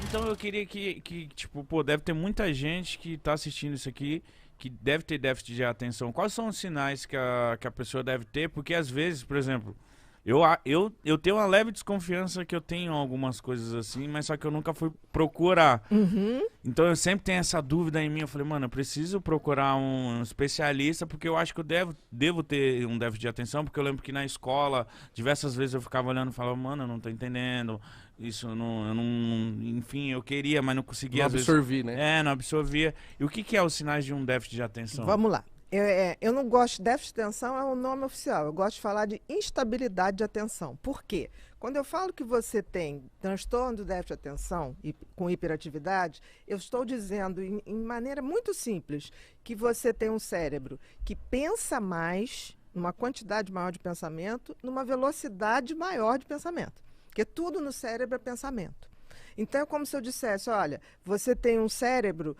Então eu queria tipo, pô, deve ter muita gente que tá assistindo isso aqui, que deve ter déficit de atenção. Quais são os sinais que a pessoa deve ter? Porque às vezes, por exemplo, eu tenho uma leve desconfiança que eu tenho algumas coisas assim, mas só que eu nunca fui procurar. Uhum. Então eu sempre tenho essa dúvida em mim. Eu falei, mano, eu preciso procurar um especialista, porque eu acho que eu devo ter um déficit de atenção, porque eu lembro que na escola, diversas vezes eu ficava olhando e falava, mano, eu não tô entendendo, isso não, eu não, enfim, eu queria, mas não conseguia. Não Às vezes, absorvi, né? não absorvia. E o que é os sinais de um déficit de atenção? Vamos lá. Eu não gosto, déficit de atenção é o nome oficial, eu gosto de falar de instabilidade de atenção. Por quê? Quando eu falo que você tem transtorno do déficit de atenção com hiperatividade, eu estou dizendo em maneira muito simples que você tem um cérebro que pensa mais, numa quantidade maior de pensamento, numa velocidade maior de pensamento. Porque tudo no cérebro é pensamento. Então é como se eu dissesse, olha, você tem um cérebro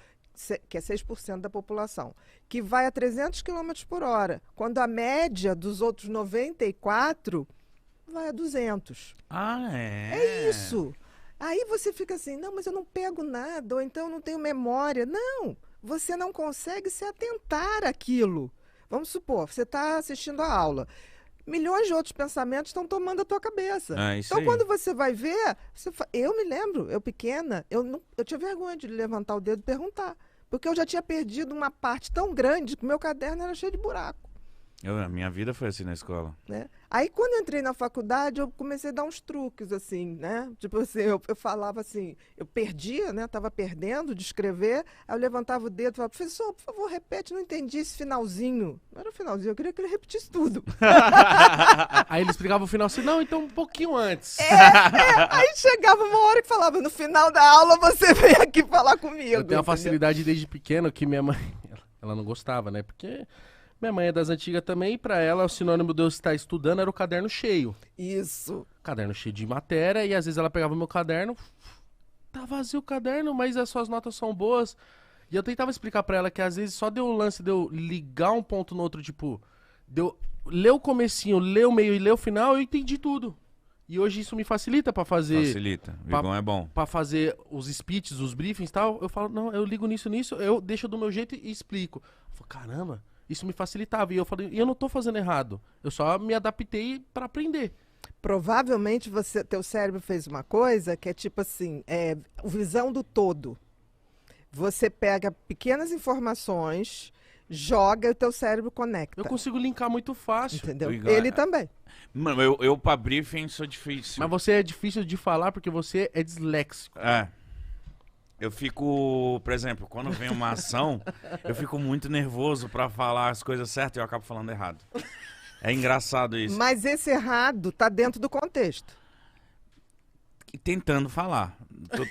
que é 6% da população, que vai a 300 km por hora, quando a média dos outros 94 vai a 200. Ah, É isso. Aí você fica assim, não, mas eu não pego nada, ou então eu não tenho memória. Não, você não consegue se atentar àquilo. Vamos supor, você está assistindo a aula. Milhões de outros pensamentos estão tomando a tua cabeça. Isso Então, aí. quando você vai ver, eu me lembro, eu pequena, eu tinha vergonha de levantar o dedo e perguntar. Porque eu já tinha perdido uma parte tão grande que o meu caderno era cheio de buraco. A minha vida foi assim na escola. Né? Aí, quando eu entrei na faculdade, eu comecei a dar uns truques, assim, né? Tipo assim, eu falava assim, eu perdia, né? Estava perdendo de escrever, aí eu levantava o dedo e falava, professor, por favor, repete, não entendi esse finalzinho. Não era o finalzinho, eu queria que ele repetisse tudo. Aí ele explicava o final assim, não, então um pouquinho antes. Aí chegava uma hora que falava, no final da aula você vem aqui falar comigo. Eu tenho uma entendeu? facilidade desde pequeno que minha mãe, ela não gostava, né? Porque minha mãe é das antigas também e pra ela o sinônimo de eu estar estudando era o caderno cheio. Isso. Caderno cheio de matéria e às vezes ela pegava o meu caderno, tá vazio o caderno, mas as suas notas são boas. E eu tentava explicar pra ela que às vezes só deu o lance de eu ligar um ponto no outro, tipo, de eu ler o comecinho, ler o meio e ler o final, eu entendi tudo. E hoje isso me facilita pra fazer... Facilita. O Igão é bom. Pra fazer os speeches, os briefings e tal, eu falo, não, eu ligo nisso, eu deixo do meu jeito e explico. Eu falo, caramba, isso me facilitava. E eu falei, e eu não tô fazendo errado. Eu só me adaptei pra aprender. Provavelmente teu cérebro fez uma coisa que é tipo assim, visão do todo. Você pega pequenas informações, joga e o teu cérebro conecta. Eu consigo linkar muito fácil. Entendeu? O Igor Ele também. Mano, eu pra briefing sou difícil. Mas você é difícil de falar porque você é disléxico. Eu fico, por exemplo, quando vem uma ação, eu fico muito nervoso pra falar as coisas certas e eu acabo falando errado. É engraçado isso. Mas esse errado tá dentro do contexto. Tentando falar.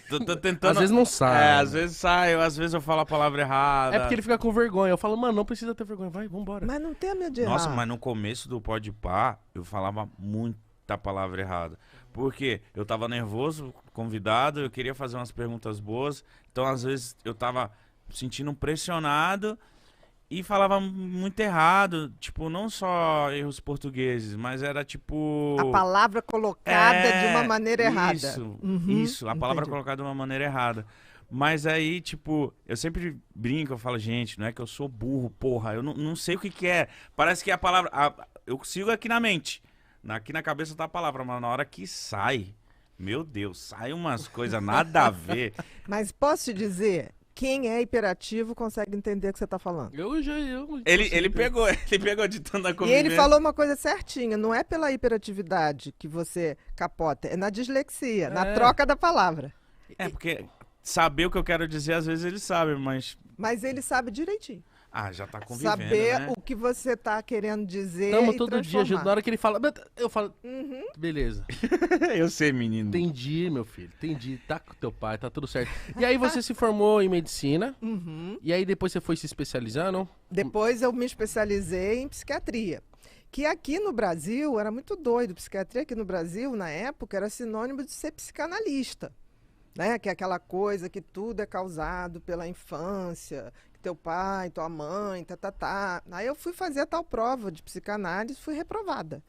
Tô tentando. Às vezes não sai. Às vezes sai, às vezes eu falo a palavra errada. É porque ele fica com vergonha. Eu falo, mano, não precisa ter vergonha. Vai, vambora. Mas não tem medo de errar. Nossa, mas no começo do Podpah, eu falava muita palavra errada. Porque eu tava nervoso, convidado, eu queria fazer umas perguntas boas. Então, às vezes, eu tava sentindo pressionado e falava muito errado. Tipo, não só erros portugueses, mas era tipo... A palavra colocada de uma maneira errada. Isso, a palavra entendi. colocada de uma maneira errada. Mas aí, tipo, eu sempre brinco, eu falo, gente, não é que eu sou burro, porra, eu não sei o que é. Parece que a palavra... eu sigo aqui na mente. Aqui na cabeça tá a palavra, mas na hora que sai, meu Deus, sai umas coisas nada a ver. Mas posso te dizer, quem é hiperativo consegue entender o que você está falando. Ele pegou de tanta E convivência. ele falou uma coisa certinha, não é pela hiperatividade que você capota, é na dislexia, na troca da palavra. É, porque saber o que eu quero dizer, às vezes ele sabe, mas... Mas ele sabe direitinho. Já tá convivendo, Saber né? o que você está querendo dizer Tamo e todo dia, transformar. na hora que ele fala, eu falo, Uhum. beleza. Eu sei, menino. Entendi, meu filho, entendi. Tá com teu pai, tá tudo certo. E aí você se formou em medicina, e aí depois você foi se especializando? Depois eu me especializei em psiquiatria. Que aqui no Brasil, era muito doido, psiquiatria aqui no Brasil, na época, era sinônimo de ser psicanalista. Né? Que é aquela coisa que tudo é causado pela infância, que teu pai, tua mãe, tá. Aí eu fui fazer a tal prova de psicanálise e fui reprovada.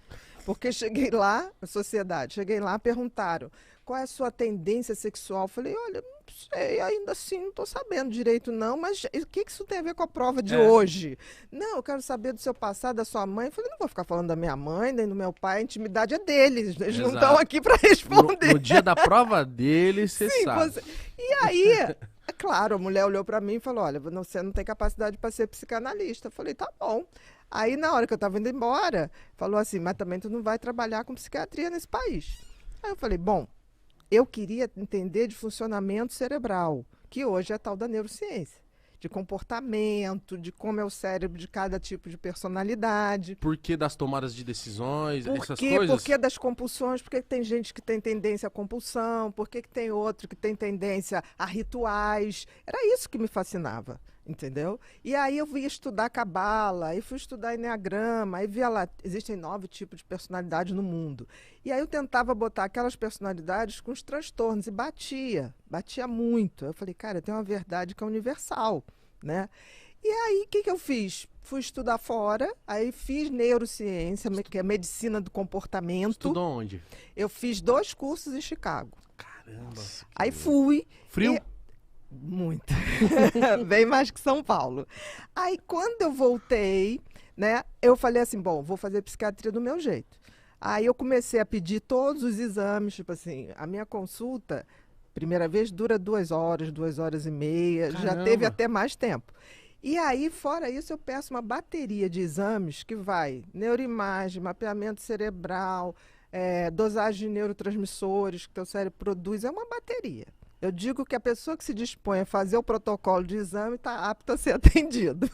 Porque cheguei lá, a sociedade, cheguei lá, perguntaram qual é a sua tendência sexual? Eu falei, olha, não sei, ainda assim, não estou sabendo direito não, mas o que isso tem a ver com a prova de hoje? Não, eu quero saber do seu passado, da sua mãe. Eu falei, não vou ficar falando da minha mãe, nem do meu pai, a intimidade é deles, eles não estão aqui para responder. No dia da prova deles, você sabe. E aí, é claro, a mulher olhou para mim e falou, olha, você não tem capacidade para ser psicanalista. Eu falei, tá bom. Aí, na hora que eu estava indo embora, falou assim, mas também tu não vai trabalhar com psiquiatria nesse país. Aí eu falei, bom, eu queria entender de funcionamento cerebral, que hoje é a tal da neurociência, de comportamento, de como é o cérebro de cada tipo de personalidade. Por que das tomadas de decisões, essas coisas? coisas? Por que das compulsões? Por que tem gente que tem tendência à compulsão? Por que tem outro que tem tendência a rituais? Era isso que me fascinava, entendeu? E aí eu fui estudar cabala, aí fui estudar enneagrama, aí via lá, existem 9 tipos de personalidade no mundo. E aí eu tentava botar aquelas personalidades com os transtornos e batia muito. Eu falei, cara, tem uma verdade que é universal, né? E aí, o que eu fiz? Fui estudar fora, aí fiz neurociência, que é medicina do comportamento. Estudou onde? Eu fiz 2 cursos em Chicago. Caramba. Aí fui... Frio? Muito. Bem mais que São Paulo. Aí, quando eu voltei, né, eu falei assim, bom, vou fazer psiquiatria do meu jeito. Aí eu comecei a pedir todos os exames, tipo assim, a minha consulta, primeira vez, dura 2 horas, 2 horas e meia, Caramba. já teve até mais tempo. E aí, fora isso, eu peço uma bateria de exames que vai neuroimagem, mapeamento cerebral, dosagem de neurotransmissores que teu cérebro produz, é uma bateria. Eu digo que a pessoa que se dispõe a fazer o protocolo de exame está apta a ser atendido.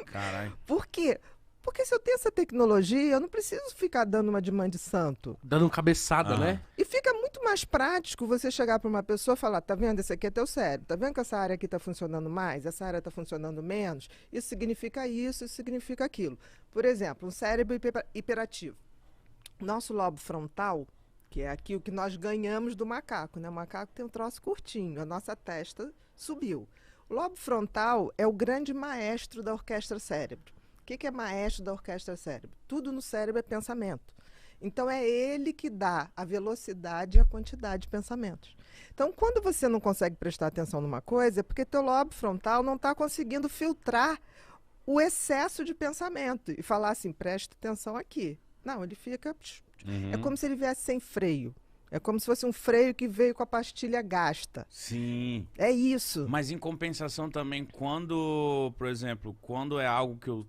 Caralho. Por quê? Porque se eu tenho essa tecnologia, eu não preciso ficar dando uma de mãe de santo. Dando cabeçada, né? E fica muito mais prático você chegar para uma pessoa e falar, tá vendo, esse aqui é teu cérebro, tá vendo que essa área aqui está funcionando mais, essa área está funcionando menos, isso significa isso significa aquilo. Por exemplo, um cérebro hiperativo. Nosso lobo frontal, que é aqui o que nós ganhamos do macaco, né? O macaco tem um troço curtinho, a nossa testa subiu. O lobo frontal é o grande maestro da orquestra cérebro. O que é maestro da orquestra cérebro? Tudo no cérebro é pensamento. Então, é ele que dá a velocidade e a quantidade de pensamentos. Então, quando você não consegue prestar atenção numa coisa, é porque teu lobo frontal não está conseguindo filtrar o excesso de pensamento e falar assim, presta atenção aqui. Não, ele fica... É como se ele viesse sem freio. É como se fosse um freio que veio com a pastilha gasta. Sim. É isso. Mas em compensação também, quando, por exemplo, quando é algo que eu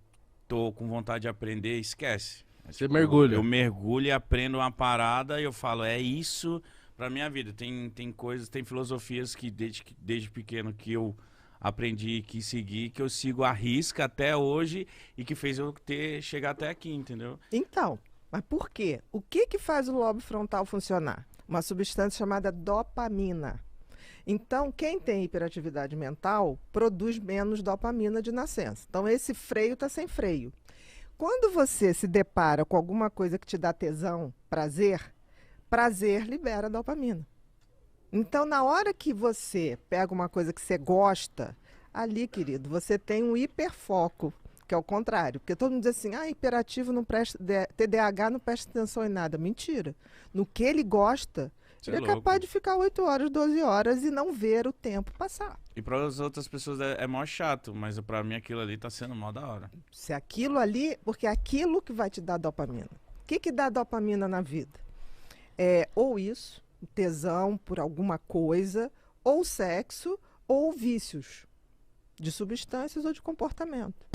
tô com vontade de aprender, esquece. Você mergulha. Eu mergulho e aprendo uma parada e eu falo, é isso pra minha vida. Tem coisas, tem filosofias que desde pequeno que eu aprendi e quis seguir, que eu sigo à risca até hoje e que fez eu chegar até aqui, entendeu? Então, mas por quê? O que faz o lobo frontal funcionar? Uma substância chamada dopamina. Então, quem tem hiperatividade mental produz menos dopamina de nascença. Então, esse freio está sem freio. Quando você se depara com alguma coisa que te dá tesão, prazer libera dopamina. Então, na hora que você pega uma coisa que você gosta, ali, querido, você tem um hiperfoco, que é o contrário. Porque todo mundo diz assim, hiperativo não presta, TDAH não presta atenção em nada. Mentira. No que ele gosta, ele é capaz de ficar 8 horas, 12 horas e não ver o tempo passar. E para as outras pessoas é mó chato, mas para mim aquilo ali tá sendo mó da hora. Se aquilo ali, porque é aquilo que vai te dar dopamina. O que dá dopamina na vida? É ou isso, tesão por alguma coisa, ou sexo, ou vícios de substâncias ou de comportamento.